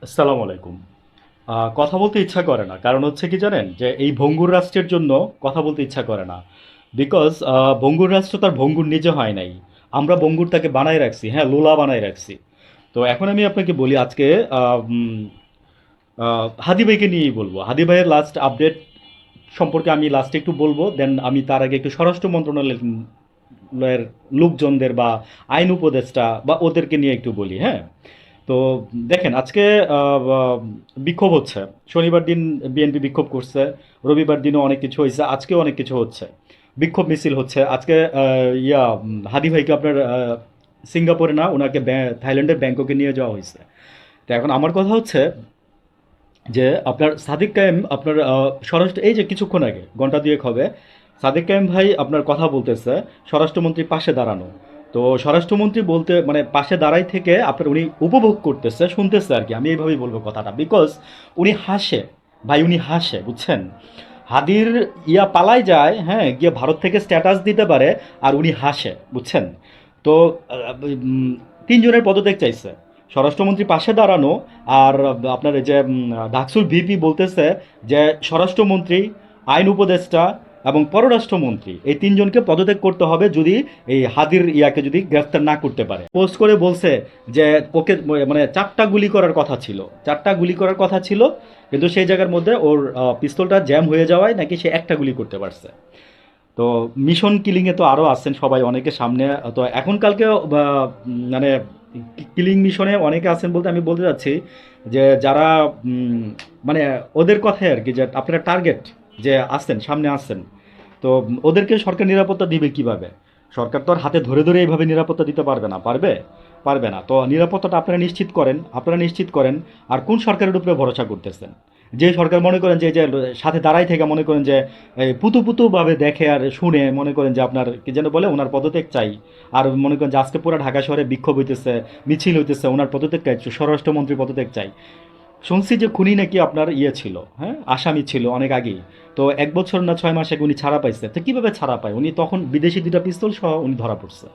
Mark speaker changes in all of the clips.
Speaker 1: আসসালামু আলাইকুম। কথা বলতে ইচ্ছা করে না। কারণ হচ্ছে কি জানেন? যে এই ভঙ্গুর রাষ্ট্রের জন্য কথা বলতে ইচ্ছা করে না। বিকজ ভঙ্গুর রাষ্ট্র তার ভঙ্গুর নিজে হয় নাই। আমরা ভঙ্গুর তাকে বানায় রাখছি। হ্যাঁ, লোলা বানায় রাখছি। তো এখন আমি আপনাকে বলি আজকে আ উম হাদি ভাইকে নিয়েই বলবো। হাদি ভাইয়ের লাস্ট আপডেট সম্পর্কে আমি লাস্টে একটু বলবো। দেন আমি তার আগে একটু স্বরাষ্ট্র মন্ত্রণালয়ের লোকজনদের বা আইন উপদেষ্টা বা ওদেরকে নিয়ে একটু বলি, হ্যাঁ? তো দেখেন আজকে বিক্ষোভ হচ্ছে। শনিবার দিন বিএনপি বিক্ষোভ করছে, রবিবার দিনও অনেক কিছু হয়েছে, আজকেও অনেক কিছু হচ্ছে। বিক্ষোভ মিছিল হচ্ছে আজকে। হাদি ভাইকে আপনার সিঙ্গাপুরে না, ওনাকে থাইল্যান্ডের ব্যাংককে নিয়ে যাওয়া হয়েছে। তো এখন আমার কথা হচ্ছে যে আপনার সাদিক কায়েম আপনার স্বরাষ্ট্র এই যে কিছুক্ষণ আগে ঘন্টা দুয়েক হবে সাদিক কায়েম ভাই আপনার কথা বলতেছে স্বরাষ্ট্রমন্ত্রীর পাশে দাঁড়ানো। তো স্বরাষ্ট্রমন্ত্রী বলতে মানে পাশে দাঁড়াই থেকে আপনার উনি উপভোগ করতেছে শুনতেছে আর কি, আমি এইভাবেই বলবো কথাটা। বিকজ উনি হাসে, ভাই উনি হাসে, বুঝছেন? হাদির পালাই যায়, হ্যাঁ, গিয়ে ভারত থেকে স্ট্যাটাস দিতে পারে, আর উনি হাসে, বুঝছেন? তো উম, তিনজনের পদত্যাগ চাইছে, স্বরাষ্ট্রমন্ত্রী পাশে দাঁড়ানো, আর আপনার এই যে ডাকসুর ভিপি বলতেছে যে স্বরাষ্ট্রমন্ত্রী, আইন উপদেষ্টা এবং পররাষ্ট্রমন্ত্রী এই তিনজনকে পদত্যাগ করতে হবে যদি এই হাদির ইয়াকে যদি গ্রেফতার না করতে পারে। পোস্ট করে বলছে যে ওকে মানে চারটা গুলি করার কথা ছিল, চারটা গুলি করার কথা ছিল, কিন্তু সেই জায়গার মধ্যে ওর পিস্তলটা জ্যাম হয়ে যাওয়ায় নাকি সে একটা গুলি করতে পারছে। তো মিশন কিলিংয়ে তো আরও আছেন সবাই অনেকে সামনে। তো এখন কালকে মানে কিলিং মিশনে অনেকে আছেন বলতে আমি বলতে চাচ্ছি যে যারা উম, মানে ওদের কথাই আর কি, যে আপনারা টার্গেট যে আসছেন সামনে আসছেন। তো ওদেরকে সরকার নিরাপত্তা দিবে কিভাবে? সরকার তো আর হাতে ধরে ধরে এইভাবে নিরাপত্তা দিতে পারবে না, পারবে? পারবে না। তো নিরাপত্তাটা আপনারা নিশ্চিত করেন, আপনারা নিশ্চিত করেন। আর কোন সরকারের উপরে ভরসা করতেছেন? যে সরকার মনে করেন যে যে সাথে দাঁড়াই থেকে মনে করেন যে এই পুতু পুতু ভাবে দেখে আর শুনে মনে করেন যে আপনার কি যেন বলে ওনার পদত্যাগ চাই। আর মনে করেন যে আজকে পুরো ঢাকা শহরে বিক্ষোভ হইতেছে, মিছিল হইতেছে, ওনার পদত্যাগ চাই, স্বরাষ্ট্রমন্ত্রী পদত্যাগ চাই। শুনছি যে খুনি নাকি আপনার ছিল, হ্যাঁ, আসামি ছিল অনেক আগেই। তো 1 বছর না 6 মাস আগে উনি ছাড়া পাইছে। তো কিভাবে ছাড়া পায় উনি? তখন বিদেশি দুটা পিস্তল সহ উনি ধরা পড়ছে।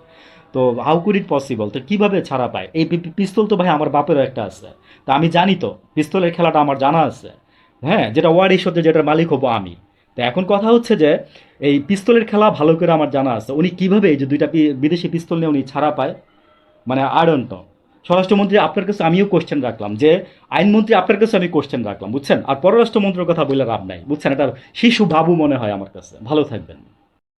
Speaker 1: তো হাউ কুড ইট পসিবল? তো কিভাবে ছাড়া পায়? এই পিস্তল তো ভাই আমার বাপেরও একটা আছে। তা আমি জানি তো, পিস্তলের খেলাটা আমার জানা আছে। হ্যাঁ, যেটা ওয়ার ইস্যুতে যেটার মালিক হবো আমি। তো এখন কথা হচ্ছে যে এই পিস্তলের খেলা ভালো করে আমার জানা আছে। উনি কিভাবে এই যে দুইটা বিদেশি পিস্তল নিয়ে উনি ছাড়া পায়? মানে আই ডোন্ট নো। স্বরাষ্ট্রমন্ত্রী আপনার কাছে আমিও কোশ্চেন রাখলাম, যে আইনমন্ত্রী আপনার কাছে আমি কোশ্চেন রাখলাম, বুঝছেন? আর পররাষ্ট্রমন্ত্রীর কথা বলে লাভ নাই, বুঝছেন? এটা শিশু বাবু মনে হয় আমার কাছে। ভালো থাকবেন।